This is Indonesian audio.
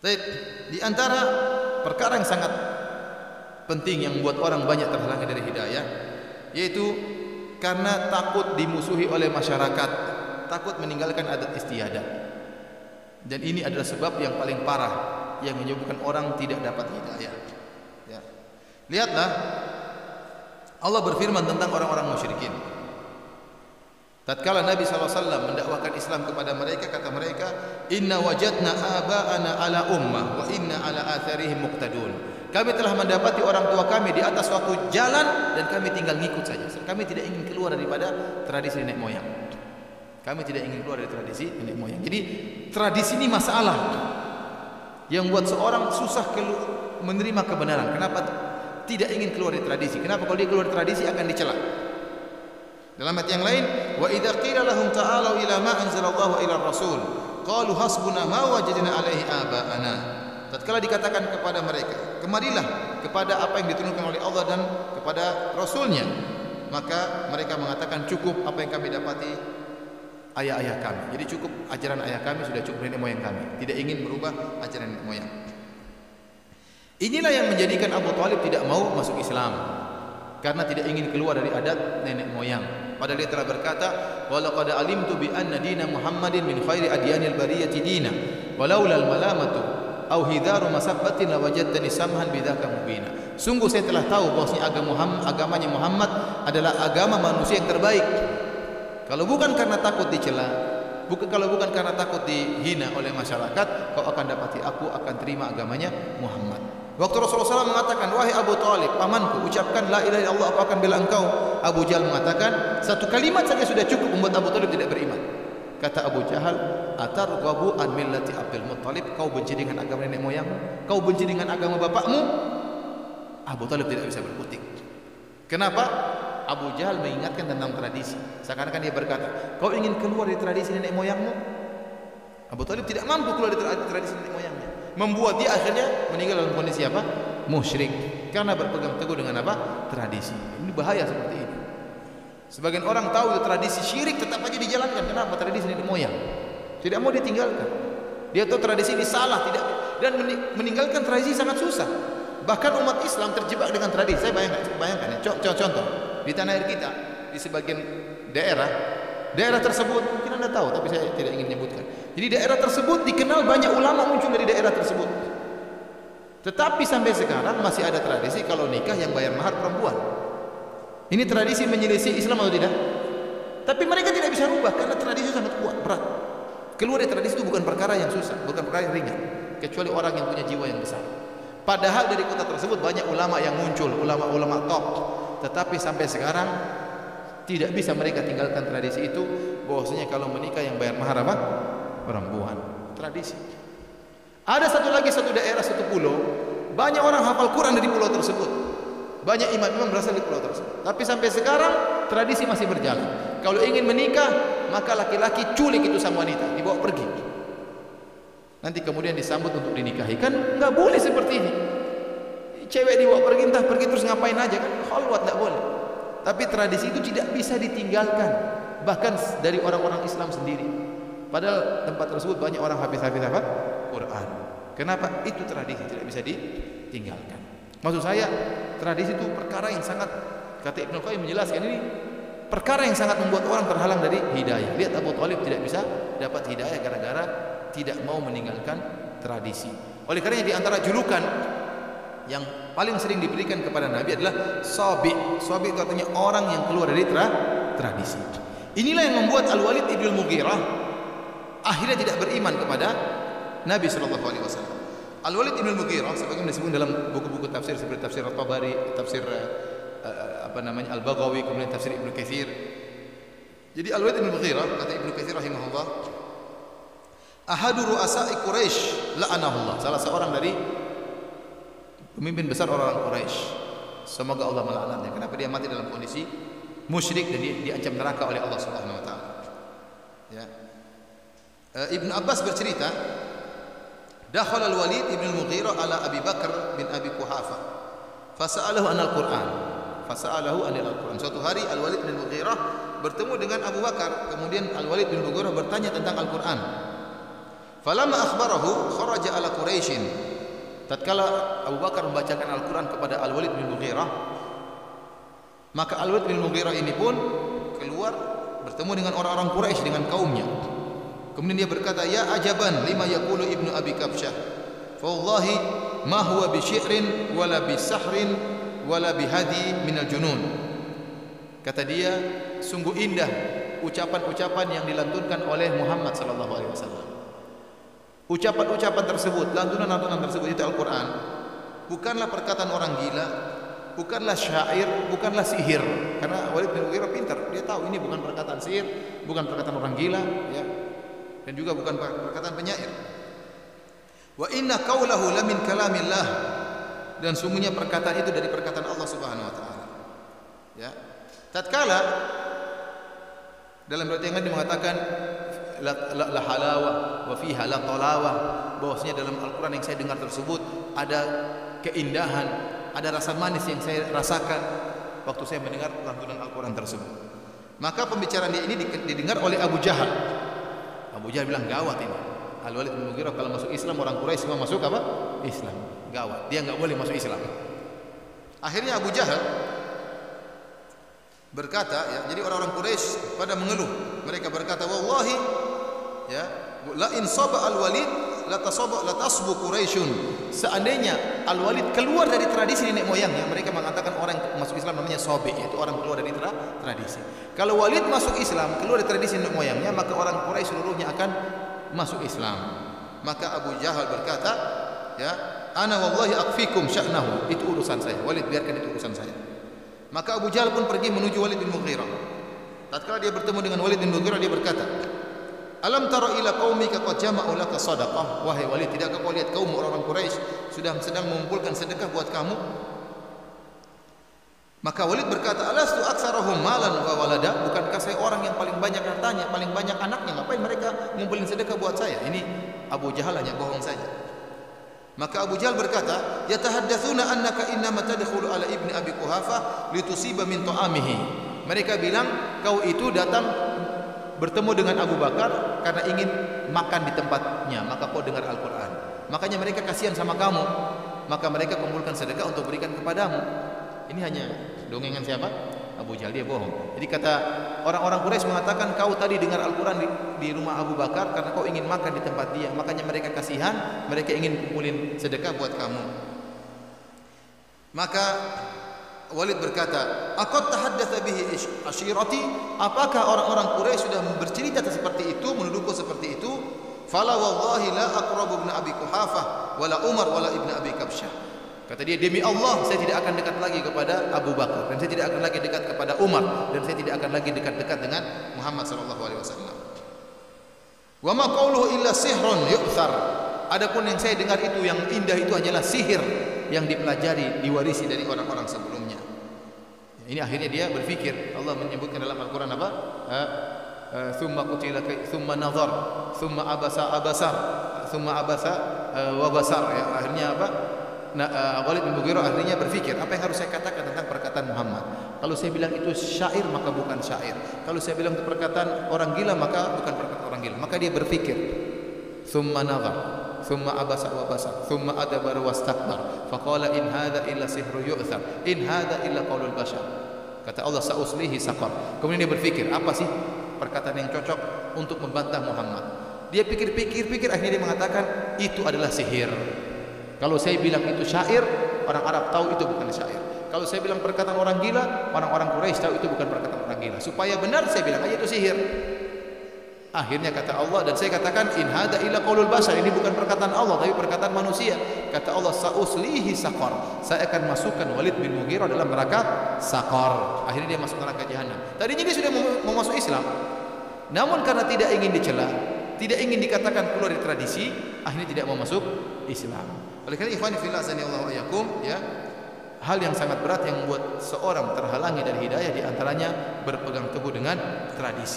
Baik, di antara perkara yang sangat penting yang membuat orang banyak terhalangi dari hidayah, yaitu karena takut dimusuhi oleh masyarakat, takut meninggalkan adat istiadat. Dan ini adalah sebab yang paling parah yang menyebabkan orang tidak dapat hidayah. Ya. Lihatlah, Allah berfirman tentang orang-orang musyrikin. Tatkala Nabi SAW mendakwakan Islam kepada mereka, kata mereka, Inna wajadna aba'ana ala ummah wa inna ala atharihim muqtadun. Kami telah mendapati orang tua kami di atas suatu jalan dan kami tinggal ngikut saja. Kami tidak ingin keluar daripada tradisi nenek moyang. Kami tidak ingin keluar dari tradisi nenek moyang. Jadi tradisi ini masalah yang buat seorang susah menerima kebenaran. Kenapa tidak ingin keluar dari tradisi? Kenapa kalau dia keluar dari tradisi akan dicela? Dalam ayat yang lain, wa idza qila lahum ta'alu ila ma anzalallahu ila rasul qalu hasbuna ma wajadna alaihi aba'ana. Tatkala dikatakan kepada mereka, kemarilah kepada apa yang diturunkan oleh Allah dan kepada rasulnya, maka mereka mengatakan cukup apa yang kami dapati ayah-ayah kami. Jadi cukup ajaran ayah kami, sudah cukup nenek moyang kami. Tidak ingin merubah ajaran nenek moyang. Inilah yang menjadikan Abu Thalib tidak mau masuk Islam, karena tidak ingin keluar dari adat nenek moyang. Padahal dia telah berkata, walaqad alimtu bi anna dina Muhammadin min khairi adyanil bariyati dina walaulal malamatu aw hidaru masabbatin lawajadtani samhan bidzaka mubina. Sungguh saya telah tahu bahwasanya agamanya Muhammad adalah agama manusia yang terbaik. Kalau bukan karena takut dicela, kalau bukan karena takut dihina oleh masyarakat, kau akan dapati aku akan terima agamanya Muhammad. Waktu Rasulullah SAW mengatakan, wahai Abu Thalib, pamanku, ucapkan la ilaha illallah, aku akan bela engkau. Abu Jahal mengatakan, satu kalimat saja sudah cukup membuat Abu Thalib tidak beriman. Kata Abu Jahal, atarghabu an millati Abdul Muttalib, kau benci dengan agama nenek moyangmu? Kau benci dengan agama bapakmu? Abu Thalib tidak bisa berkutik. Kenapa? Abu Jahal mengingatkan tentang tradisi. Seakan-akan dia berkata, kau ingin keluar dari tradisi nenek moyangmu? Abu Thalib tidak mampu keluar dari tradisi nenek moyangnya. Membuat dia akhirnya meninggal dalam kondisi apa? Musyrik. Karena berpegang teguh dengan apa? Tradisi. Ini bahaya seperti ini. Sebagian orang tahu tradisi syirik tetap aja dijalankan. Kenapa? Tradisi nenek moyang. Tidak mau ditinggalkan. Dia tahu tradisi ini salah, tidak, dan meninggalkan tradisi sangat susah. Bahkan umat Islam terjebak dengan tradisi. Saya bayangkan ya. Contoh di tanah air kita, di sebagian daerah tersebut, mungkin Anda tahu tapi saya tidak ingin menyebutkan. Jadi daerah tersebut dikenal banyak ulama muncul dari daerah tersebut. Tetapi sampai sekarang masih ada tradisi kalau nikah yang bayar mahar perempuan. Ini tradisi menyelisih Islam atau tidak? Tapi mereka tidak bisa rubah karena tradisi sangat kuat, berat. Keluar dari tradisi itu bukan perkara yang susah, bukan perkara yang ringan, kecuali orang yang punya jiwa yang besar. Padahal dari kota tersebut banyak ulama yang muncul, ulama-ulama top. Tetapi sampai sekarang tidak bisa mereka tinggalkan tradisi itu, bahwasanya kalau menikah yang bayar mahar apa? Perempuan. Tradisi. Ada satu daerah, satu pulau, banyak orang hafal Quran dari pulau tersebut. Banyak imam-imam berasal dari pulau tersebut. Tapi sampai sekarang tradisi masih berjalan. Kalau ingin menikah, maka laki-laki culik itu sama wanita, dibawa pergi. Nanti kemudian disambut untuk dinikahi. Kan nggak boleh seperti ini. Cewek dibawa pergi, entah pergi terus ngapain aja kan? Khalwat nggak boleh. Tapi tradisi itu tidak bisa ditinggalkan, bahkan dari orang-orang Islam sendiri. Padahal tempat tersebut banyak orang hafiz-hafiz apa? Quran. Kenapa? Itu tradisi tidak bisa ditinggalkan. Maksud saya, tradisi itu perkara yang sangat, kata Ibnu Qayyim menjelaskan ini, perkara yang sangat membuat orang terhalang dari hidayah. Lihat Abu Thalib tidak bisa dapat hidayah gara-gara tidak mau meninggalkan tradisi. Oleh karenanya di antara julukan yang paling sering diberikan kepada Nabi adalah Sabi. Sabi itu artinya orang yang keluar dari tradisi. Inilah yang membuat Al-Walid ibn Mughirah akhirnya tidak beriman kepada Nabi SAW. Al-Walid ibn Mughirah sebagaimana disebut dalam buku-buku tafsir seperti tafsir At-Tabari, tafsir Al-Baghawi, kemudian tafsir Ibnu Katsir. Jadi Al-Walid ibn Mughirah, kata Ibnu Katsir rahimahullah, ahadu ru'asa'i Quraisy la'anahullah, salah seorang dari pemimpin besar orang-orang Quraisy, semoga Allah melaknatnya. Kenapa dia mati dalam kondisi musyrik dan diancam neraka oleh Allah Subhanahu wa taala. Ya. Ibnu Abbas bercerita, dakhala Al-Walid ibn Mughirah ala Abi Bakar bin Abi Quhafa fasa'alahu anil Qur'an. Suatu hari Al-Walid bin Mughirah bertemu dengan Abu Bakar, kemudian Al-Walid bin Mughirah bertanya tentang Al-Qur'an. Falamma akhbarahu kharaja ala Quraisyin. Tatkala Abu Bakar membacakan Al-Qur'an kepada Al-Walid bin Mughirah, maka Al-Walid bin Mughirah ini pun keluar bertemu dengan orang-orang Quraisy, dengan kaumnya. Kemudian dia berkata, "Ya ajaban lima yaqulu Ibnu Abi Kabsyah. Fa wallahi ma huwa bi syi'rin wala bi sahrin wala bi hadi minal junun." Kata dia, sungguh indah ucapan-ucapan yang dilantunkan oleh Muhammad sallallahu alaihi wasallam. Ucapan-ucapan tersebut, lantunan-lantunan tersebut itu Al-Qur'an, bukanlah perkataan orang gila, bukanlah syair, bukanlah sihir. Karena Walid bin Mughirah pintar, dia tahu ini bukan perkataan sihir, bukan perkataan orang gila, ya. Dan juga bukan perkataan penyair. Wa inna qaulahu la min kalamillah, dan sungguhnya perkataan itu dari perkataan Allah Subhanahu wa taala. Ya. Tatkala dalam riwayat yang lain mengatakan la halawa wa fiha la talawah, bahwasanya dalam Al-Qur'an yang saya dengar tersebut ada keindahan, ada rasa manis yang saya rasakan waktu saya mendengar lantunan Al-Qur'an tersebut. Maka pembicaraan dia ini didengar oleh Abu Jahal. Abu Jahal bilang, gawat ini. Al-Walid bin Mughirah kalau masuk Islam, orang Quraisy semua masuk apa? Islam. Gawat. Dia enggak boleh masuk Islam. Akhirnya Abu Jahal berkata, ya, jadi orang-orang Quraisy pada mengeluh. Mereka berkata, wallahi, ya, la in saba al-Walid la tasbu Quraisyun. Seandainya Al-Walid keluar dari tradisi nenek moyangnya, mereka mengatakan orang yang masuk Islam namanya sobe, yaitu orang keluar dari tradisi. Kalau Walid masuk Islam, keluar dari tradisi nenek moyangnya, maka orang Quraisy seluruhnya akan masuk Islam. Maka Abu Jahal berkata, ya, ana wallahi akfikum sya'nahu, itu urusan saya. Walid, biarkan itu urusan saya. Maka Abu Jahal pun pergi menuju Walid bin Mughirah. Tatkala dia bertemu dengan Walid bin Mughirah, dia berkata, alam tara ila qaumika qad jama'u laka shadaqah. Wahai Walid, tidakkah kau lihat kaum orang-orang Quraisy sedang mengumpulkan sedekah buat kamu? Maka Walid berkata, alastu aktsarahum malan wa walada, bukankah saya orang yang paling banyak hartanya, paling banyak anaknya, ngapain mereka ngumpulin sedekah buat saya? Ini Abu Jahal hanya bohong saja. Maka Abu Jahal berkata, yatahaddatsuna annaka innama tadkhulu ala ibni Abi Quhafah litusiba min ta'amihi. Mereka bilang kau itu datang bertemu dengan Abu Bakar karena ingin makan di tempatnya, maka kau dengar Al-Qur'an. Makanya mereka kasihan sama kamu, maka mereka kumpulkan sedekah untuk berikan kepadamu. Ini hanya dongengan siapa? Abu Jahal, dia bohong. Jadi kata orang-orang Quraisy mengatakan kau tadi dengar Al-Qur'an di rumah Abu Bakar karena kau ingin makan di tempat dia, makanya mereka kasihan, mereka ingin kumpulin sedekah buat kamu. Maka Walid berkata, aqad tahaddatsa bihi ashirati, apakah orang-orang Quraisy sudah bercerita seperti itu, menuduhku seperti itu? Fala wallahi la aqrabu ibn Abi Quhafah wala Umar wala ibn Abi Kabsyah. Kata dia, demi Allah saya tidak akan dekat lagi kepada Abu Bakar, dan saya tidak akan lagi dekat kepada Umar, dan saya tidak akan lagi dekat-dekat dengan Muhammad sallallahu alaihi wasallam. Wa ma qawluhu illa sihrun yu'thar. Adapun yang saya dengar itu yang indah itu hanyalah sihir yang dipelajari, diwarisi dari orang-orang sebelumnya. Ini akhirnya dia berpikir, Allah menyebutkan dalam Al-Qur'an apa? Thumma qutila thumma nazar, thumma abasa wa basar, ya. Akhirnya apa? Walid bin Mughirah akhirnya berpikir, apa yang harus saya katakan tentang perkataan Muhammad? Kalau saya bilang itu syair, maka bukan syair. Kalau saya bilang itu perkataan orang gila, maka bukan perkataan orang gila. Maka dia berpikir, thumma nazar, thumma abasa wa basar, thumma adbara wastakbar, faqala in hadza illa sihru yu'thar, in hadza illa qaulul bashar. Kata Allah, sa'uslihi saqar. Kemudian dia berpikir, apa sih perkataan yang cocok untuk membantah Muhammad? Dia pikir-pikir, akhirnya dia mengatakan itu adalah sihir. Kalau saya bilang itu syair, orang Arab tahu itu bukan syair. Kalau saya bilang perkataan orang gila, orang-orang Quraisy tahu itu bukan perkataan orang gila. Supaya benar saya bilang aja itu sihir. Akhirnya kata Allah, dan saya katakan in hadza illa qaulul bashar, ini bukan perkataan Allah tapi perkataan manusia. Kata Allah, sa'uslihi saqar, saya akan masukkan Walid bin Mughirah dalam neraka saqar. Akhirnya dia masuk neraka jahanam. Tadinya dia sudah mau masuk Islam, namun karena tidak ingin dicela, tidak ingin dikatakan keluar dari tradisi, akhirnya tidak mau masuk Islam. Oleh karena ikhwani fillah azanillahu wa iyyakum, ya, hal yang sangat berat yang membuat seorang terhalangi dari hidayah, di antaranya berpegang teguh dengan tradisi.